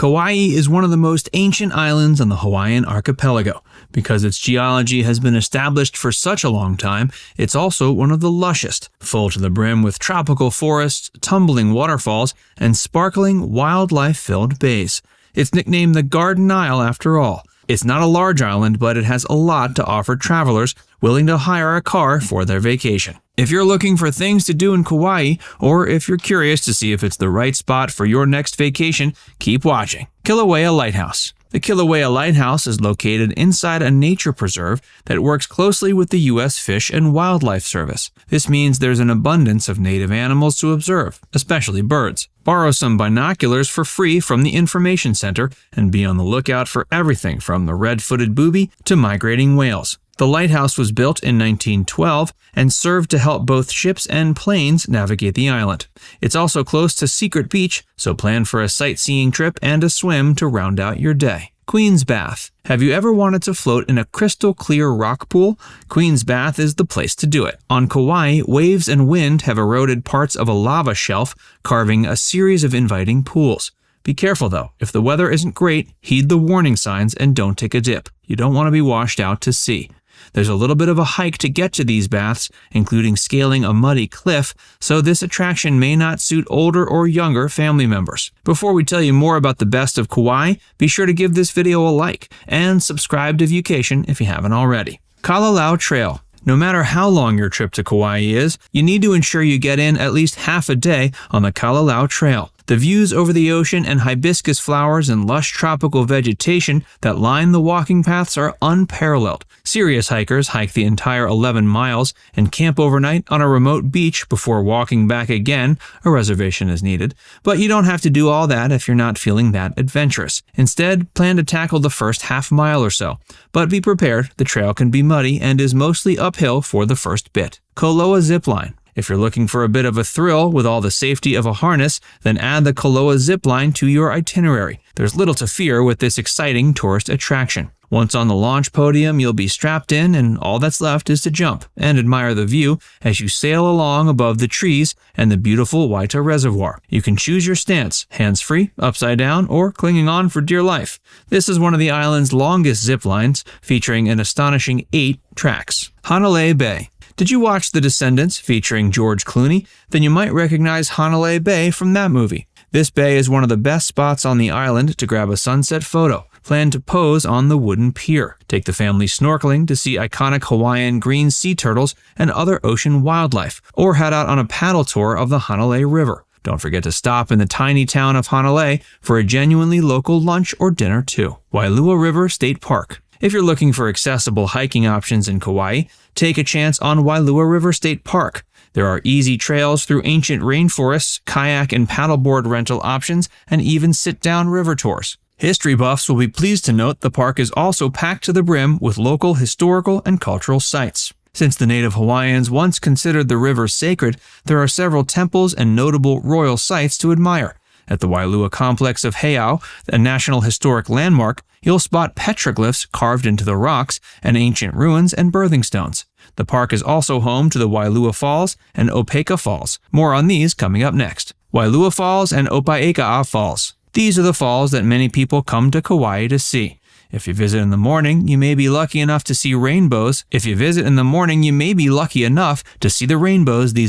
Kauai is one of the most ancient islands on the Hawaiian archipelago. Because its geology has been established for such a long time, it's also one of the lushest, full to the brim with tropical forests, tumbling waterfalls, and sparkling, wildlife-filled bays. It's nicknamed the Garden Isle after all. It's not a large island, but it has a lot to offer travelers willing to hire a car for their vacation. If you're looking for things to do in Kauai, or if you're curious to see if it's the right spot for your next vacation, keep watching. Kilauea Lighthouse. The Kilauea Lighthouse is located inside a nature preserve that works closely with the U.S. Fish and Wildlife Service. This means there's an abundance of native animals to observe, especially birds. Borrow some binoculars for free from the information center and be on the lookout for everything from the red-footed booby to migrating whales. The lighthouse was built in 1912 and served to help both ships and planes navigate the island. It's also close to Secret Beach, so plan for a sightseeing trip and a swim to round out your day. Queen's Bath. Have you ever wanted to float in a crystal clear rock pool? Queen's Bath is the place to do it. On Kauai, waves and wind have eroded parts of a lava shelf, carving a series of inviting pools. Be careful though. If the weather isn't great, heed the warning signs and don't take a dip. You don't want to be washed out to sea. There's a little bit of a hike to get to these baths, including scaling a muddy cliff, so this attraction may not suit older or younger family members. Before we tell you more about the best of Kauai, be sure to give this video a like and subscribe to Viewcation if you haven't already. Kalalau Trail. No matter how long your trip to Kauai is, you need to ensure you get in at least half a day on the Kalalau Trail. The views over the ocean and hibiscus flowers and lush tropical vegetation that line the walking paths are unparalleled. Serious hikers hike the entire 11 miles and camp overnight on a remote beach before walking back again. A reservation is needed. But you don't have to do all that if you're not feeling that adventurous. Instead, plan to tackle the first half mile or so. But be prepared, the trail can be muddy and is mostly uphill for the first bit. Koloa Zipline. If you're looking for a bit of a thrill with all the safety of a harness, then add the Koloa Zipline to your itinerary. There's little to fear with this exciting tourist attraction. Once on the launch podium, you'll be strapped in and all that's left is to jump and admire the view as you sail along above the trees and the beautiful Waita Reservoir. You can choose your stance, hands-free, upside down, or clinging on for dear life. This is one of the island's longest zip lines, featuring an astonishing 8 tracks. Hanalei Bay. Did you watch The Descendants featuring George Clooney? Then you might recognize Hanalei Bay from that movie. This bay is one of the best spots on the island to grab a sunset photo. Plan to pose on the wooden pier. Take the family snorkeling to see iconic Hawaiian green sea turtles and other ocean wildlife, or head out on a paddle tour of the Hanalei River. Don't forget to stop in the tiny town of Hanalei for a genuinely local lunch or dinner too. Wailua River State Park. If you're looking for accessible hiking options in Kauai, take a chance on Wailua River State Park. There are easy trails through ancient rainforests, kayak and paddleboard rental options, and even sit-down river tours. History buffs will be pleased to note the park is also packed to the brim with local historical and cultural sites. Since the native Hawaiians once considered the river sacred, there are several temples and notable royal sites to admire. At the Wailua complex of Heiau, a National Historic Landmark, you'll spot petroglyphs carved into the rocks and ancient ruins and birthing stones. The park is also home to the Wailua Falls and Opaeka'a Falls. More on these coming up next. Wailua Falls and Opaeka'a Falls. These are the falls that many people come to Kauai to see. If you visit in the morning, you may be lucky enough to see rainbows. These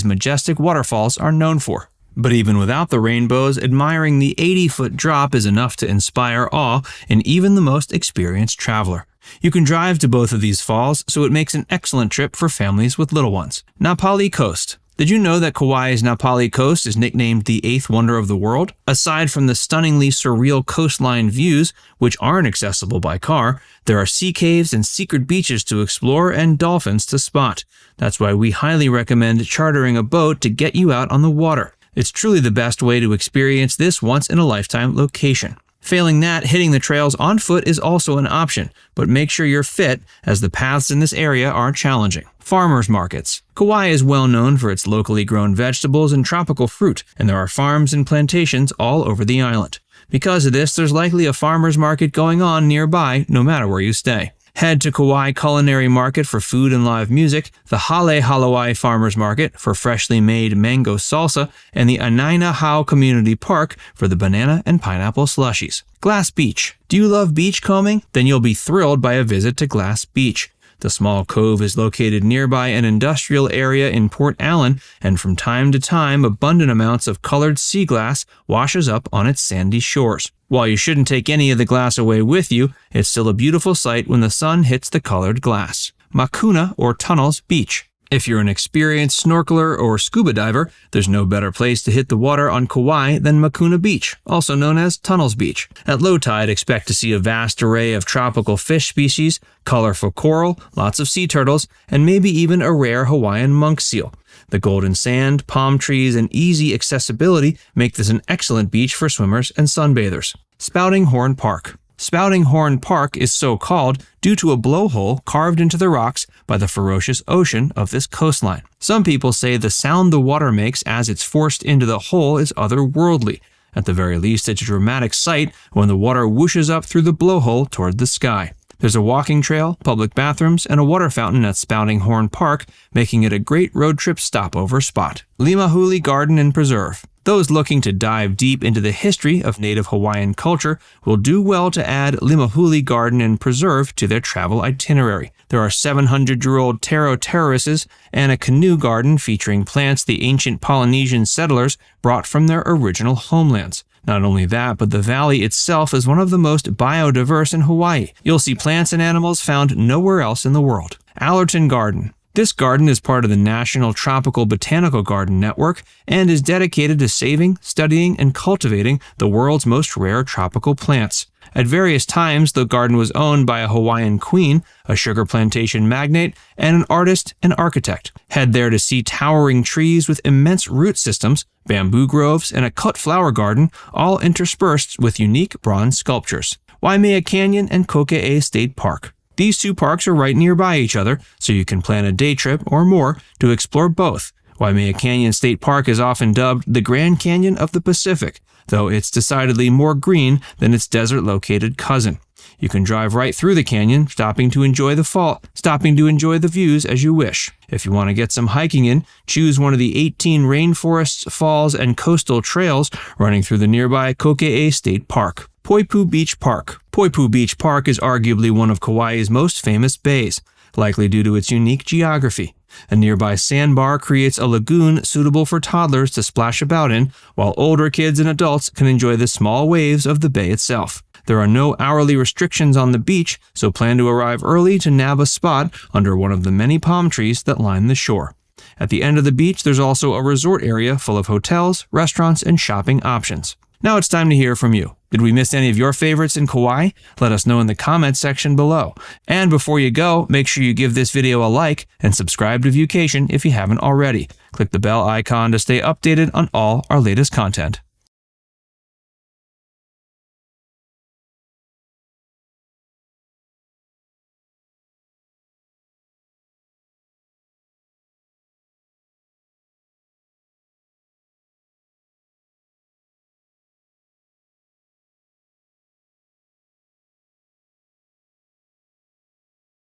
majestic waterfalls are known for. But even without the rainbows, admiring the 80-foot drop is enough to inspire awe in even the most experienced traveler. You can drive to both of these falls, so it makes an excellent trip for families with little ones. Napali Coast. Did you know that Kauai's Napali Coast is nicknamed the 8th wonder of the world? Aside from the stunningly surreal coastline views, which aren't accessible by car, there are sea caves and secret beaches to explore and dolphins to spot. That's why we highly recommend chartering a boat to get you out on the water. It's truly the best way to experience this once-in-a-lifetime location. Failing that, hitting the trails on foot is also an option, but make sure you're fit, as the paths in this area are challenging. Farmers markets. Kauai is well known for its locally grown vegetables and tropical fruit, and there are farms and plantations all over the island. Because of this, there's likely a farmers market going on nearby no matter where you stay. Head to Kauai Culinary Market for food and live music, the Hale Hawaii Farmers Market for freshly made mango salsa, and the Anaina Hau Community Park for the banana and pineapple slushies. Glass Beach. Do you love beachcombing? Then you'll be thrilled by a visit to Glass Beach. The small cove is located nearby an industrial area in Port Allen, and from time to time, abundant amounts of colored sea glass washes up on its sandy shores. While you shouldn't take any of the glass away with you, it's still a beautiful sight when the sun hits the colored glass. Makuna, or Tunnels Beach. If you're an experienced snorkeler or scuba diver, there's no better place to hit the water on Kauai than Makuna Beach, also known as Tunnels Beach. At low tide, expect to see a vast array of tropical fish species, colorful coral, lots of sea turtles, and maybe even a rare Hawaiian monk seal. The golden sand, palm trees, and easy accessibility make this an excellent beach for swimmers and sunbathers. Spouting Horn Park. Spouting Horn Park is so called due to a blowhole carved into the rocks by the ferocious ocean of this coastline. Some people say the sound the water makes as it's forced into the hole is otherworldly. At the very least, it's a dramatic sight when the water whooshes up through the blowhole toward the sky. There's a walking trail, public bathrooms, and a water fountain at Spouting Horn Park, making it a great road trip stopover spot. Limahuli Garden and Preserve. Those looking to dive deep into the history of native Hawaiian culture will do well to add Limahuli Garden and Preserve to their travel itinerary. There are 700-year-old taro terraces and a canoe garden featuring plants the ancient Polynesian settlers brought from their original homelands. Not only that, but the valley itself is one of the most biodiverse in Hawaii. You'll see plants and animals found nowhere else in the world. Allerton Garden. This garden is part of the National Tropical Botanical Garden Network and is dedicated to saving, studying, and cultivating the world's most rare tropical plants. At various times, the garden was owned by a Hawaiian queen, a sugar plantation magnate, and an artist and architect. Head there to see towering trees with immense root systems, bamboo groves, and a cut flower garden, all interspersed with unique bronze sculptures. Waimea Canyon and Koke'e State Park. These two parks are right nearby each other, so you can plan a day trip or more to explore both. Waimea Canyon State Park is often dubbed the Grand Canyon of the Pacific, though it's decidedly more green than its desert-located cousin. You can drive right through the canyon, stopping to enjoy the views as you wish. If you want to get some hiking in, choose one of the 18 rainforests, falls, and coastal trails running through the nearby Koke'e State Park. Poipu Beach Park. Poipu Beach Park is arguably one of Kauai's most famous bays, likely due to its unique geography. A nearby sandbar creates a lagoon suitable for toddlers to splash about in, while older kids and adults can enjoy the small waves of the bay itself. There are no hourly restrictions on the beach, so plan to arrive early to nab a spot under one of the many palm trees that line the shore. At the end of the beach, there's also a resort area full of hotels, restaurants, and shopping options. Now it's time to hear from you. Did we miss any of your favorites in Kauai? Let us know in the comments section below. And before you go, make sure you give this video a like and subscribe to Viewcation if you haven't already. Click the bell icon to stay updated on all our latest content.